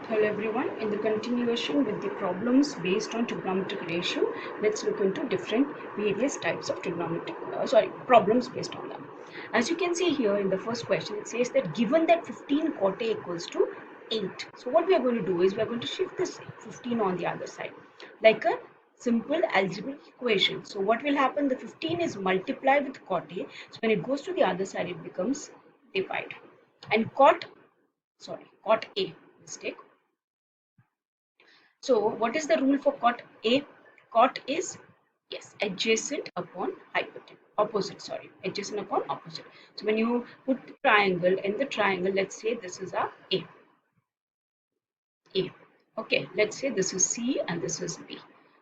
Hello everyone, in the continuation with the problems based on trigonometric ratio, let's look into different various types of problems based on them. As you can see here in the first question, it says that given that 15 cot A equals to 8. So what we are going to do is we are going to shift this 15 on the other side like a simple algebraic equation. So what will happen, the 15 is multiplied with cot A. So when it goes to the other side, it becomes divide. And cot A, mistake. So what is the rule for cot A? Cot is, yes, adjacent upon hypotenuse. Adjacent upon opposite. So when you put the triangle in the triangle, let's say this is a A. A. Okay, let's say this is C and this is B.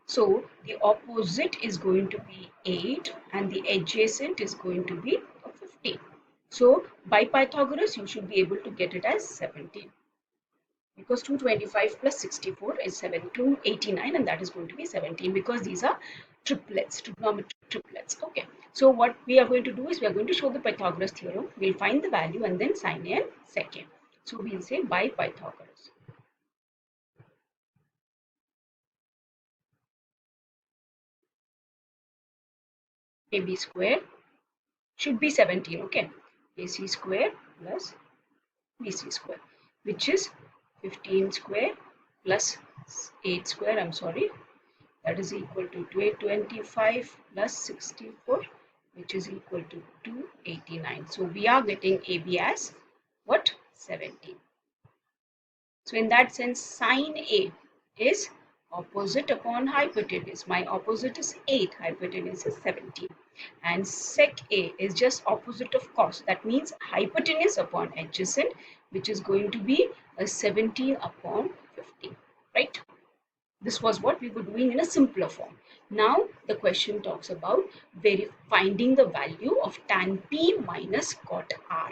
So the opposite is going to be 8 and the adjacent is going to be 15. So by Pythagoras, you should be able to get it as 17. Because 225 plus 64 is 289 and that is going to be 17 because these are triplets, trigonometric triplets. Okay, so what we are going to do is we are going to show the Pythagoras theorem. We'll find the value and then sin A and sec A. So we'll say by Pythagoras. AB square should be 17. Okay, AC square plus BC square, which is 15 square plus 8 square, that is equal to 225 plus 64, which is equal to 289. So we are getting AB as what? 17. So in that sense, sine A is opposite upon hypotenuse. My opposite is 8, hypotenuse is 17. And sec A is just opposite of cos. That means hypotenuse upon adjacent, which is going to be a 17 upon 15, right? This was what we were doing in a simpler form. Now the question talks about finding the value of tan P minus cot R.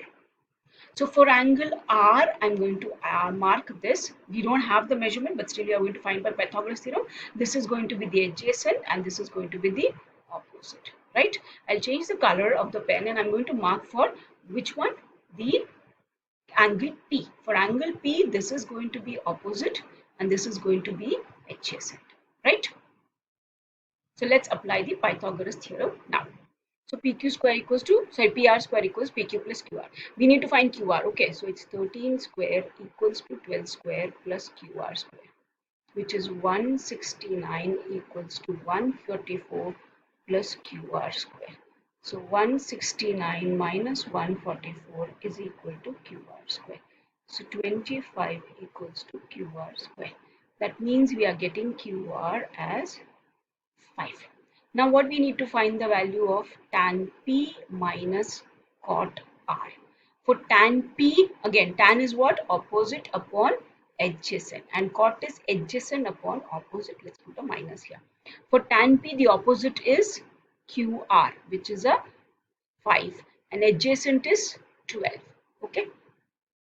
So for angle R, I'm going to mark this. We don't have the measurement, but still we are going to find by Pythagoras theorem. This is going to be the adjacent and this is going to be the opposite, right? I'll change the color of the pen and I'm going to mark for which one? The angle P. For angle P, this is going to be opposite and this is going to be adjacent, right? So let's apply the Pythagoras theorem now. So PQ square equals to, PR square equals PQ plus QR. We need to find QR. Okay, so it's 13 square equals to 12 square plus QR square, which is 169 equals to 144 plus QR square. So 169 minus 144 is equal to QR square. So 25 equals to QR square. That means we are getting QR as 5. Now what we need to find the value of tan P minus cot R. For tan P, again tan is what? Opposite upon adjacent and cot is adjacent upon opposite. Let's put a minus here. For tan P, the opposite is QR, which is a 5 and adjacent is 12. Okay.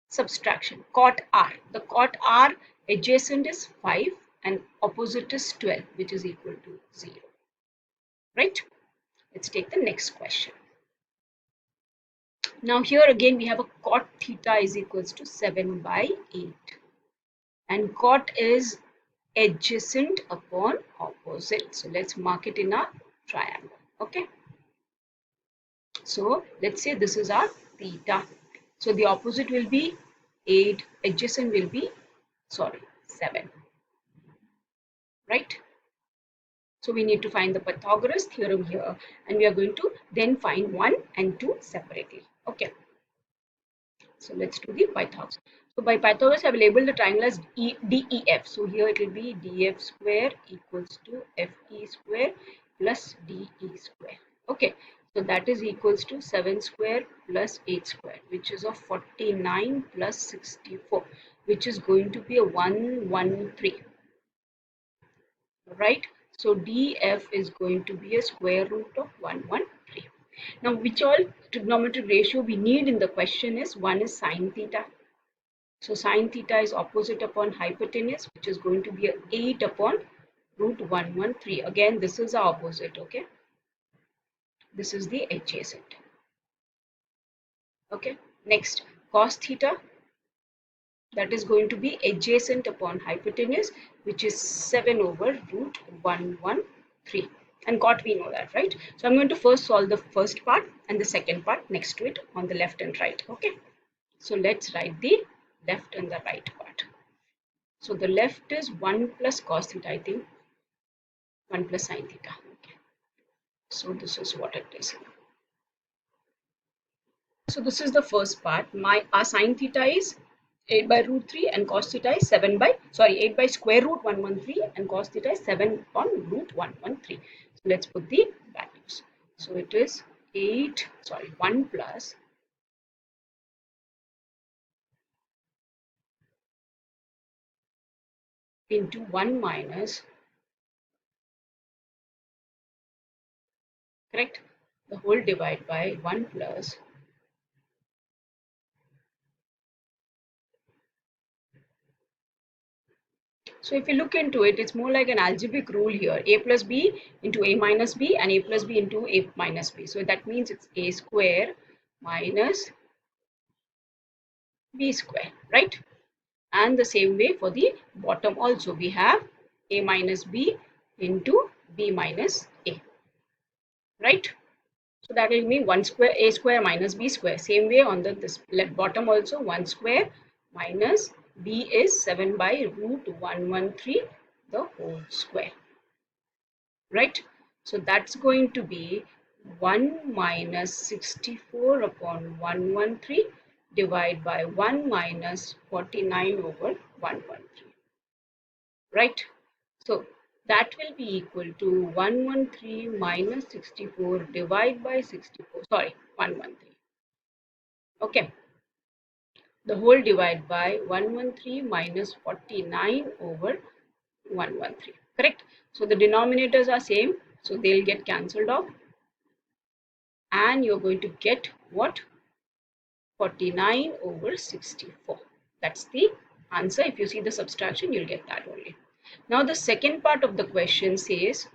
Subtraction. Cot R. The cot R adjacent is 5 and opposite is 12, which is equal to 0. Right? Let's take the next question. Now here again we have a cot theta is equals to 7 by 8 and cot is adjacent upon opposite. So let's mark it in a triangle. Okay. So let's say this is our theta. So the opposite will be 8, adjacent will be 7. Right? So we need to find the Pythagoras theorem here and we are going to then find 1 and 2 separately. Okay. So let's do the Pythagoras. So by Pythagoras I will label the triangle as DEF. So here it will be DF square equals to FE square plus DE square. Okay. So that is equals to 7 square plus 8 square, which is of 49 plus 64, which is going to be a 113. Right? So DF is going to be a square root of 113. Now, which all trigonometric ratio we need in the question is, one is sine theta. So sine theta is opposite upon hypotenuse, which is going to be a 8 upon root 113. Again, this is our opposite, okay? This is the adjacent. Okay, next, cos theta. That is going to be adjacent upon hypotenuse, which is 7 over root 113. And cot we know that, right? So I'm going to first solve the first part and the second part next to it on the left and right. Okay. So let's write the left and the right part. So the left is 1 plus cos theta, I think. 1 plus sin theta. Okay. So this is what it is. So this is the first part. Our sin theta is 8 by root 3 and cos theta is 8 by square root 113 and cos theta is 7 on root 113. So let's put the values. So it is 1 plus into 1 minus, correct? The whole divided by 1 plus So if you look into it, it's more like an algebraic rule here. A plus B into A minus B and A plus B into A minus B. So that means it's A square minus B square, right? And the same way for the bottom also we have A minus B into B minus A, right? So that will mean 1 square A square minus B square. Same way on this left bottom also 1 square minus B is 7 by root 113 the whole square, right? So that's going to be 1 minus 64 upon 113 divided by 1 minus 49 over 113, right? So that will be equal to 113 minus 64 divided by 64, sorry, 113. Okay, the whole divide by 113 minus 49 over 113, correct? So the denominators are same, so they'll get cancelled off and you're going to get what? 49 over 64. That's the answer. If you see the subtraction, you'll get that only. Now the second part of the question says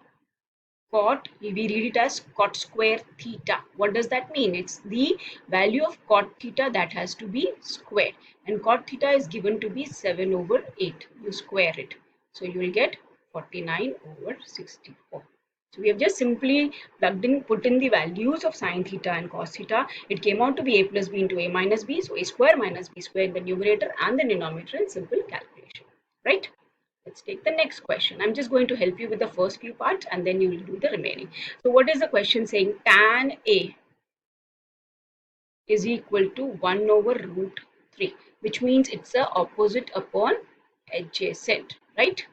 cot, we read it as cot square theta. What does that mean? It's the value of cot theta that has to be squared, and cot theta is given to be 7 over 8. You square it, so you will get 49 over 64. So we have just simply put in the values of sine theta and cos theta. It came out to be A plus B into A minus B. So A square minus B square in the numerator and the denominator in simple calculation, right? Let's take the next question. I'm just going to help you with the first few parts and then you will do the remaining. So what is the question saying? Tan A is equal to 1 over root 3, which means it's the opposite upon adjacent, right?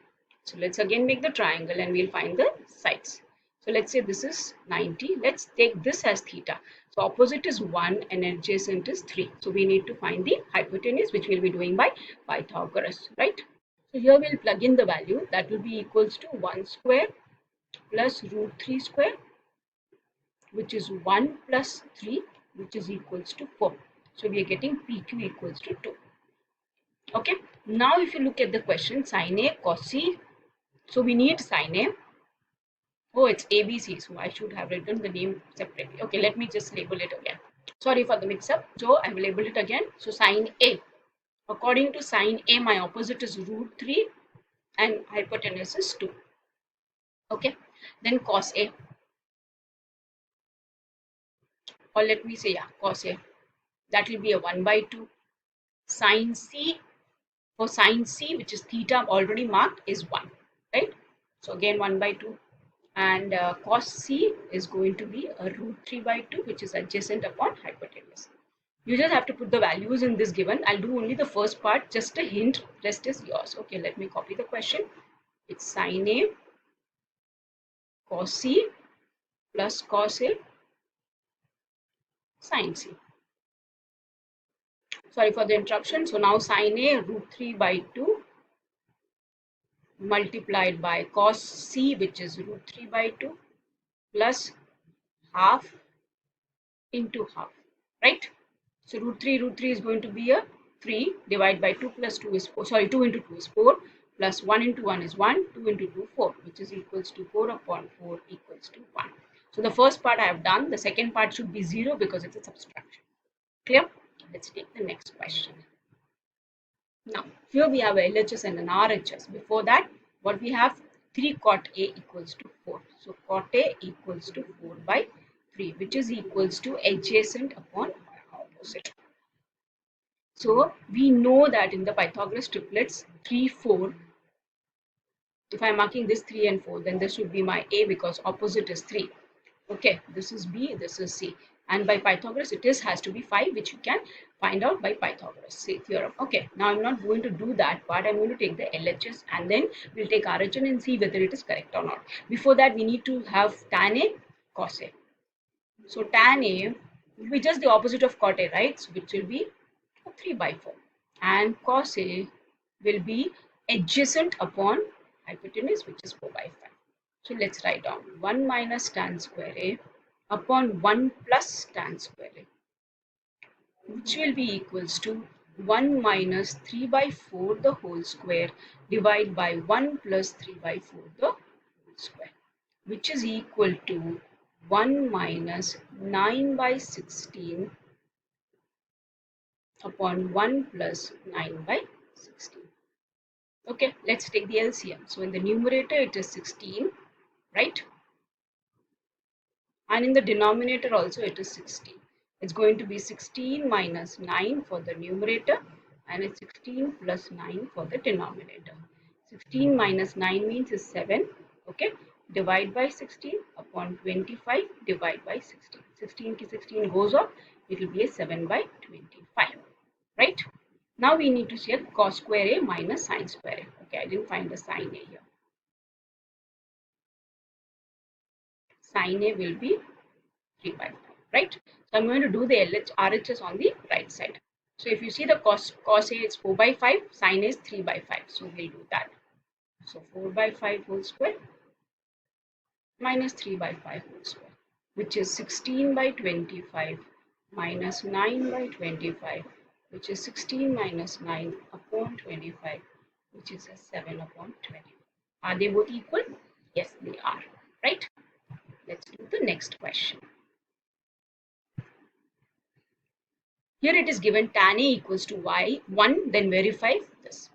So let's again make the triangle and we'll find the sides. So let's say this is 90. Let's take this as theta. So opposite is 1 and adjacent is 3. So we need to find the hypotenuse, which we'll be doing by Pythagoras, right? So here we'll plug in the value. That will be equals to 1 square plus root 3 square, which is 1 plus 3, which is equals to 4. So we are getting PQ equals to 2. Okay. Now if you look at the question, sin A, cos C. So we need sin A. Oh, it's ABC. So I should have written the name separately. Okay, let me just label it again. Sorry for the mix-up. So I will label it again. So sin A. According to sin A, my opposite is root 3 and hypotenuse is 2. Okay. Then cos A. Or let me say, yeah, cos A. That will be a 1 by 2. Sin C. For sin C, which is theta already marked, is 1. Right. So again 1 by 2. And cos C is going to be a root 3 by 2, which is adjacent upon hypotenuse. You just have to put the values in this given. I'll do only the first part, just a hint, rest is yours. Okay, let me copy the question. It's sin A cos C plus cos A sin C. Sorry for the interruption. So now sin A root 3 by 2 multiplied by cos C, which is root 3 by 2 plus half into half, right? So root 3 is going to be a 3 divided by 2 plus 2 is 4. Sorry, 2 into 2 is 4 plus 1 into 1 is 1, 2 into 2, 4, which is equals to 4 upon 4 equals to 1. So the first part I have done. The second part should be 0 because it's a subtraction. Clear? Let's take the next question. Now, here we have a LHS and an RHS. Before that, what we have? 3 cot A equals to 4. So, cot A equals to 4 by 3, which is equals to adjacent upon opposite. So, we know that in the Pythagoras triplets, 3, 4, if I'm marking this 3 and 4, then this should be my A because opposite is 3. Okay, this is B, this is C. And by Pythagoras, it is has to be 5, which you can find out by Pythagoras theorem. Okay, now I'm not going to do that part. I'm going to take the LHS and then we'll take RHN and see whether it is correct or not. Before that, we need to have tan A, cos A. So tan A will be just the opposite of cot A, right? So which will be 3 by 4. And cos A will be adjacent upon hypotenuse, which is 4 by 5. So let's write down 1 minus tan square A upon 1 plus tan square A, which will be equals to 1 minus 3 by 4 the whole square divided by 1 plus 3 by 4 the whole square, which is equal to 1 minus 9 by 16 upon 1 plus 9 by 16. Okay, let's take the LCM. So in the numerator it is 16, right? And in the denominator also it is 16. It's going to be 16 minus 9 for the numerator and it's 16 plus 9 for the denominator. 16 minus 9 means is 7. Okay, divide by 16 upon 25 divide by 16. 16 to 16 goes off, it will be a 7 by 25, right? Now we need to see a cos square A minus sin square A. Okay, I didn't find the sin A here. Sin A will be 3 by 5, right? So I'm going to do the RHS on the right side. So if you see the cos A is 4 by 5, sin A is 3 by 5. So we'll do that. So 4 by 5 whole square minus 3 by 5 whole square, which is 16 by 25 minus 9 by 25, which is 16 minus 9 upon 25, which is a 7 upon 20. Are they both equal? Yes, they are, right? Let's do the next question. Here it is given tan A equals to y 1, then verify this.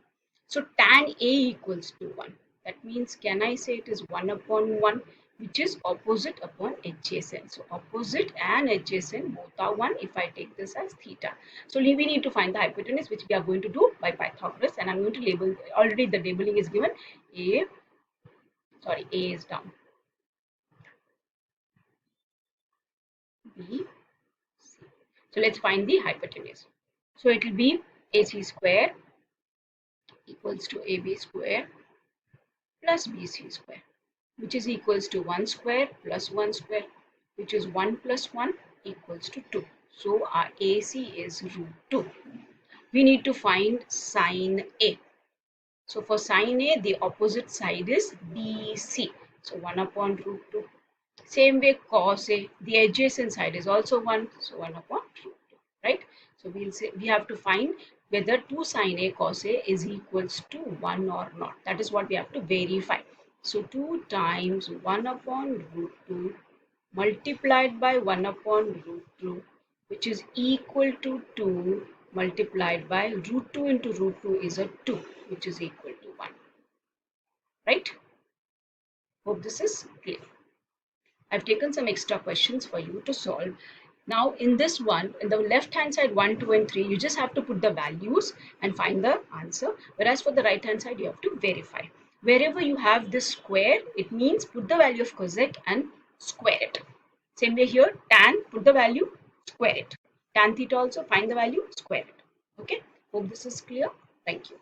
So tan A equals to 1. That means can I say it is 1 upon 1, which is opposite upon adjacent. So opposite and adjacent both are 1 if I take this as theta. So we need to find the hypotenuse, which we are going to do by Pythagoras, and I'm going to label, already the labeling is given. A is down. B, C. So let's find the hypotenuse. So it will be AC square equals to AB square plus BC square, which is equals to 1 square plus 1 square, which is 1 plus 1 equals to 2. So our AC is root 2. We need to find sin A. So for sin A, the opposite side is BC. So 1 upon root 2. Same way cos A, the adjacent side is also 1. So 1 upon root 2, right? So we'll say we have to find whether 2 sin A cos A is equals to 1 or not. That is what we have to verify. So 2 times 1 upon root 2 multiplied by 1 upon root 2, which is equal to 2 multiplied by root 2 into root 2 is a 2, which is equal to 1. Right? Hope this is clear. I've taken some extra questions for you to solve. Now in this one, in the left hand side 1, 2 and 3, you just have to put the values and find the answer. Whereas for the right hand side, you have to verify. Wherever you have this square, it means put the value of cosec and square it. Same way here, tan, put the value, square it. Tan theta also, find the value, square it. Okay, hope this is clear. Thank you.